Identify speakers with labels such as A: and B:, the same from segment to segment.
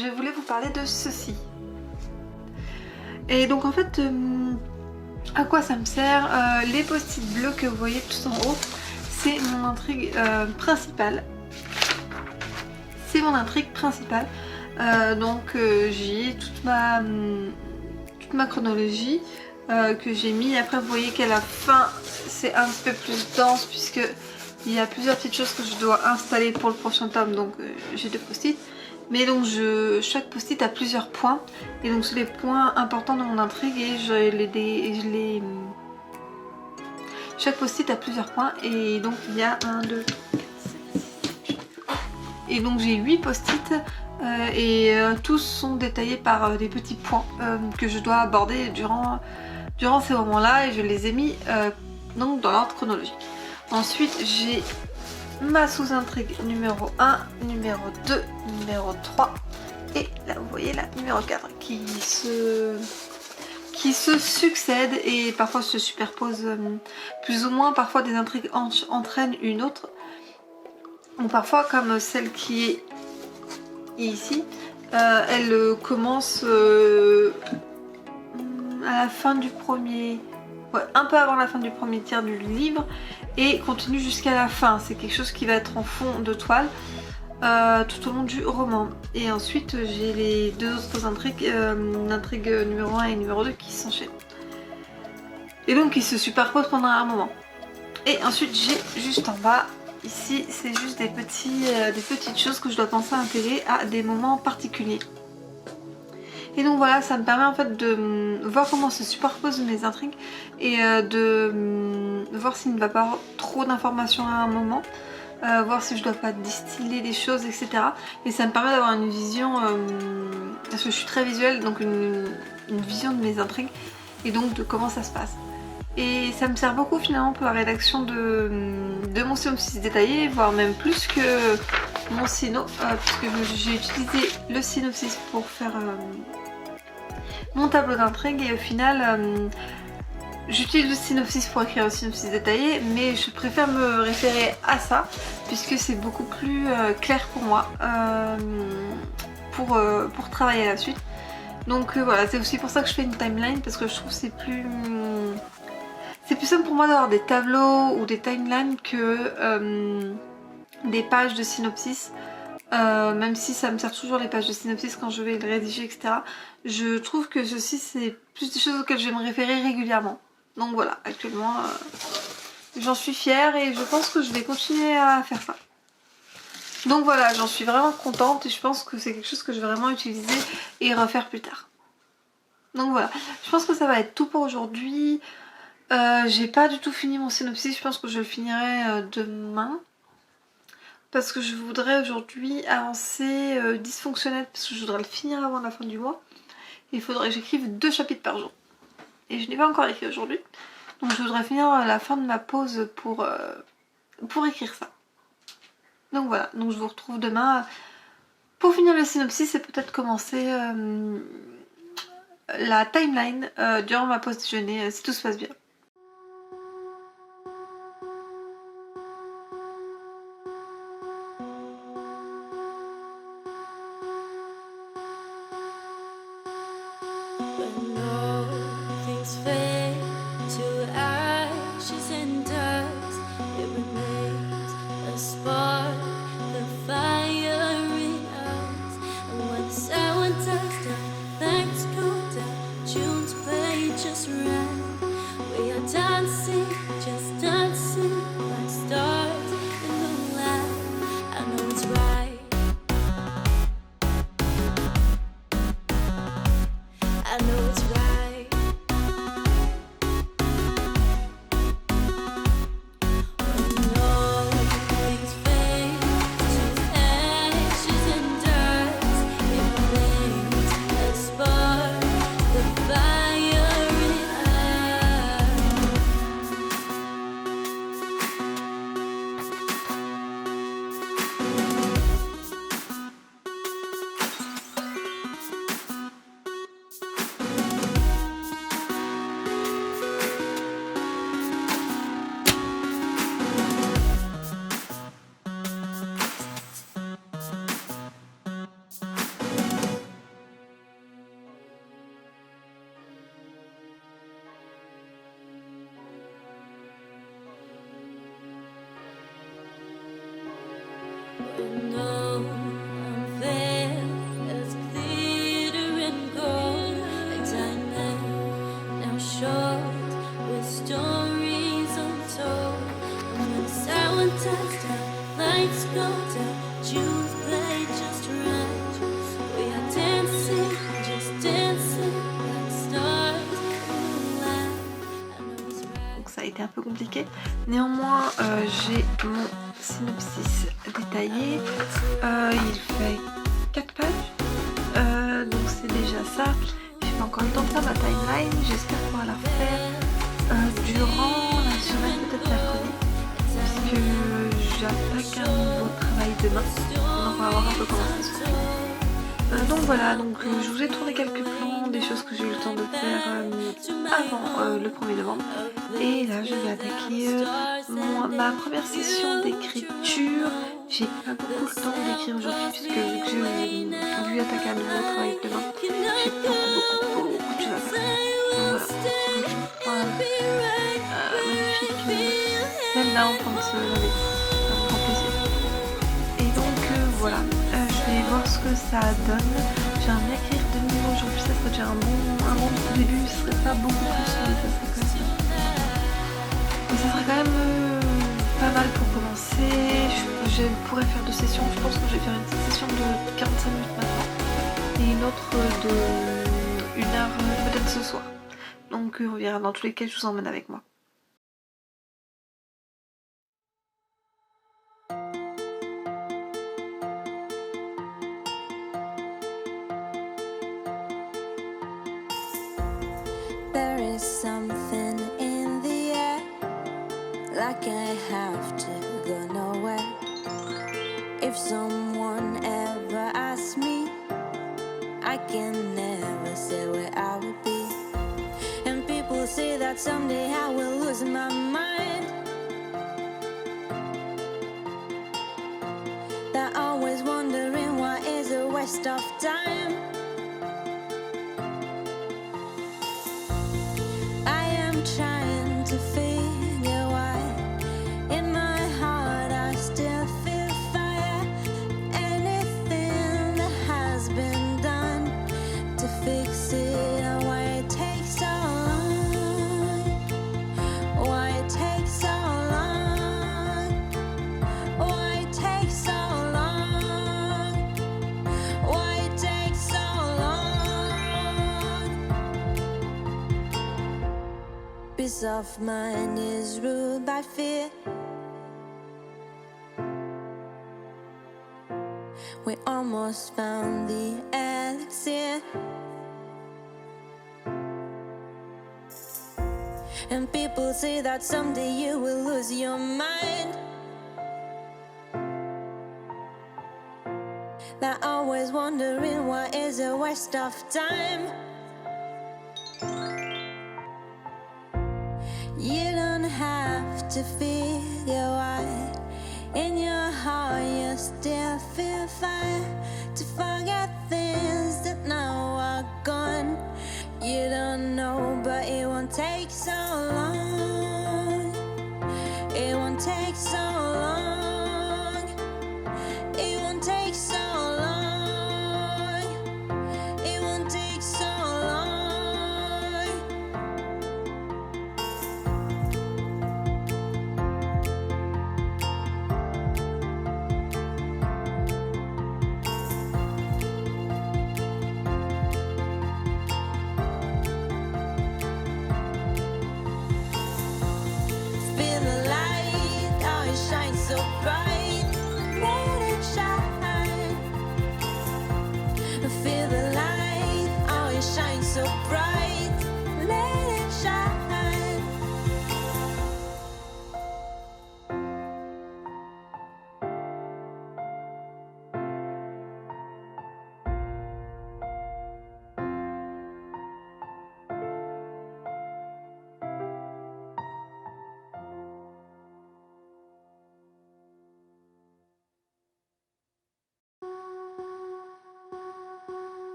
A: je voulais vous parler de ceci. Et donc en fait, à quoi ça me sert? Les post-it bleus que vous voyez tout en haut, c'est mon intrigue principale. C'est mon intrigue principale. Donc j'y ai toute ma chronologie que j'ai mis. Après vous voyez qu'à la fin c'est un petit peu plus dense puisque il y a plusieurs petites choses que je dois installer pour le prochain tome. Donc j'ai 2 post-it. Mais donc chaque post-it a plusieurs points. Et donc c'est les points importants de mon intrigue et chaque post-it a plusieurs points. Et donc il y a 1, 2, 3, 4, 5, 6, 7, 8. Et donc j'ai 8 post-it. Tous sont détaillés par des petits points que je dois aborder durant ces moments-là. Et je les ai mis donc dans l'ordre chronologique. Ensuite j'ai ma sous-intrigue numéro 1, numéro 2, numéro 3 et là vous voyez la numéro 4 qui se succèdent et parfois se superposent plus ou moins. Parfois des intrigues entraînent une autre, ou parfois comme celle qui est ici, elle commence à la fin du premier... Ouais, un peu avant la fin du premier tiers du livre et continue jusqu'à la fin. C'est quelque chose qui va être en fond de toile tout au long du roman. Et ensuite j'ai les 2 autres intrigues, l'intrigue numéro 1 et numéro 2 qui s'enchaînent. Et donc ils se superposent pendant un moment. Et ensuite j'ai juste en bas, ici c'est juste des petites choses que je dois penser à intégrer à des moments particuliers. Et donc voilà, ça me permet en fait de voir comment se superposent mes intrigues et de voir s'il ne va pas avoir trop d'informations à un moment, voir si je dois pas distiller des choses, etc. Et ça me permet d'avoir une vision, parce que je suis très visuelle, donc une vision de mes intrigues et donc de comment ça se passe. Et ça me sert beaucoup finalement pour la rédaction de mon synopsis détaillé, voire même plus que mon syno, puisque j'ai utilisé le synopsis pour faire mon tableau d'intrigue et au final j'utilise le synopsis pour écrire le synopsis détaillé, mais je préfère me référer à ça puisque c'est beaucoup plus clair pour moi pour travailler la suite. Donc voilà, c'est aussi pour ça que je fais une timeline, parce que je trouve que c'est plus simple pour moi d'avoir des tableaux ou des timelines que des pages de synopsis. Même si ça me sert toujours les pages de synopsis quand je vais le rédiger, etc. Je trouve que ceci c'est plus des choses auxquelles je vais me référer régulièrement. Donc voilà, actuellement j'en suis fière et je pense que je vais continuer à faire ça. Donc voilà, j'en suis vraiment contente et je pense que c'est quelque chose que je vais vraiment utiliser et refaire plus tard. Donc voilà, je pense que ça va être tout pour aujourd'hui. J'ai pas du tout fini mon synopsis, je pense que je le finirai demain. Parce que je voudrais aujourd'hui avancer dysfonctionnel, parce que je voudrais le finir avant la fin du mois. Il faudrait que j'écrive 2 chapitres par jour. Et je n'ai pas encore écrit aujourd'hui. Donc je voudrais finir la fin de ma pause pour écrire ça. Donc voilà, donc je vous retrouve demain pour finir le synopsis et peut-être commencer la timeline durant ma pause déjeuner, si tout se passe bien.
B: I know it's right.
A: été un peu compliqué. Néanmoins, j'ai mon synopsis détaillé. Il fait 4 pages, donc c'est déjà ça. J'ai pas encore le temps de faire ma timeline. J'espère pouvoir la refaire durant la semaine, peut-être mercredi, puisque j'attaque un nouveau travail demain. Donc on va voir un peu comment ça se fait. Donc voilà, je vous ai tourné quelques plans, des choses que j'ai eu le temps de faire avant le 1er novembre. Et là je vais attaquer ma première session d'écriture. J'ai pas beaucoup le temps d'écrire aujourd'hui puisque vu que j'ai voulu attaquer un nouveau travail demain, j'ai beaucoup de choses à faire. Donc voilà, magnifique même là en train de se laver, ça me prend plaisir. Et donc voilà, je vais voir ce que ça donne. J'aimerais bien écrire 2 niveaux aujourd'hui, ça serait déjà un bon début, ce serait pas beaucoup plus, mais ça serait quand même... Et ça serait quand même pas mal pour commencer. Je pourrais faire 2 sessions, je pense que je vais faire une petite session de 45 minutes maintenant et une autre de 1 heure peut-être ce soir. Donc on verra, dans tous les cas je vous emmène avec moi.
B: Like I have to go nowhere. If someone ever asks me, I can never say where I would be. And people say that someday I will lose my mind. They're always wondering why is a waste of time. I am trying to figure why. In my heart I still feel fire. Anything that has been done to fix it, and why it takes so long. Why it takes so long. Why it takes so long. Why it takes so long. Peace of mind is ruled by fear. We almost found the elixir. And people say that someday you will lose your mind. They're always wondering why is a waste of time. You don't have to figure why. In your heart you still feel fire. To forget things that now are gone. You don't know, but it won't take so long. It won't take so long. It won't take so long. It won't take so long. Feel the light, how it shines so bright. Let it shine. Feel the light, how it shines so bright. Let it shine.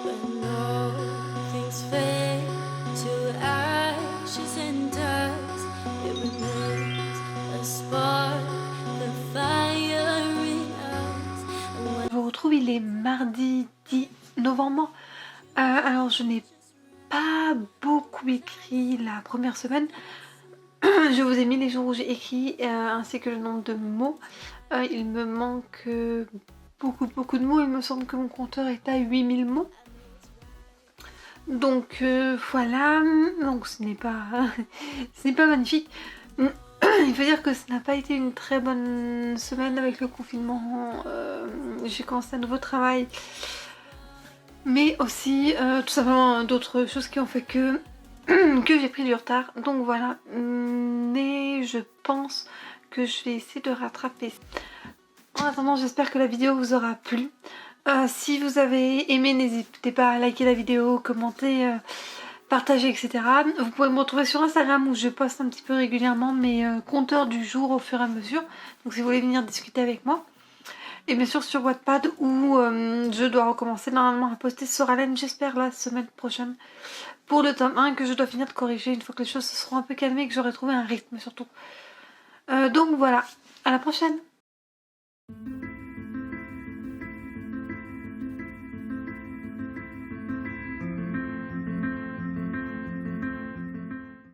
B: When all things fade to ashes and dust, it remains a spark, the fire in us.
A: Je vous retrouve, il est mardi 10 novembre. Alors je n'ai pas beaucoup écrit la première semaine. Je vous ai mis les jours où j'ai écrit ainsi que le nombre de mots. Il me manque beaucoup de mots. Il me semble que mon compteur est à 8000 mots. Donc voilà, donc ce n'est pas magnifique. Il faut dire que ça n'a pas été une très bonne semaine avec le confinement. J'ai commencé un nouveau travail, mais aussi tout simplement d'autres choses qui ont fait que j'ai pris du retard. Donc voilà, mais je pense que je vais essayer de rattraper. En attendant, j'espère que la vidéo vous aura plu. Si vous avez aimé, n'hésitez pas à liker la vidéo, commenter, partager, etc. Vous pouvez me retrouver sur Instagram où je poste un petit peu régulièrement mes compteurs du jour au fur et à mesure. Donc si vous voulez venir discuter avec moi. Et bien sûr sur Wattpad où je dois recommencer normalement à poster sur Haleine, j'espère la semaine prochaine. Pour le tome 1 que je dois finir de corriger une fois que les choses se seront un peu calmées et que j'aurai trouvé un rythme surtout. Donc voilà, à la prochaine!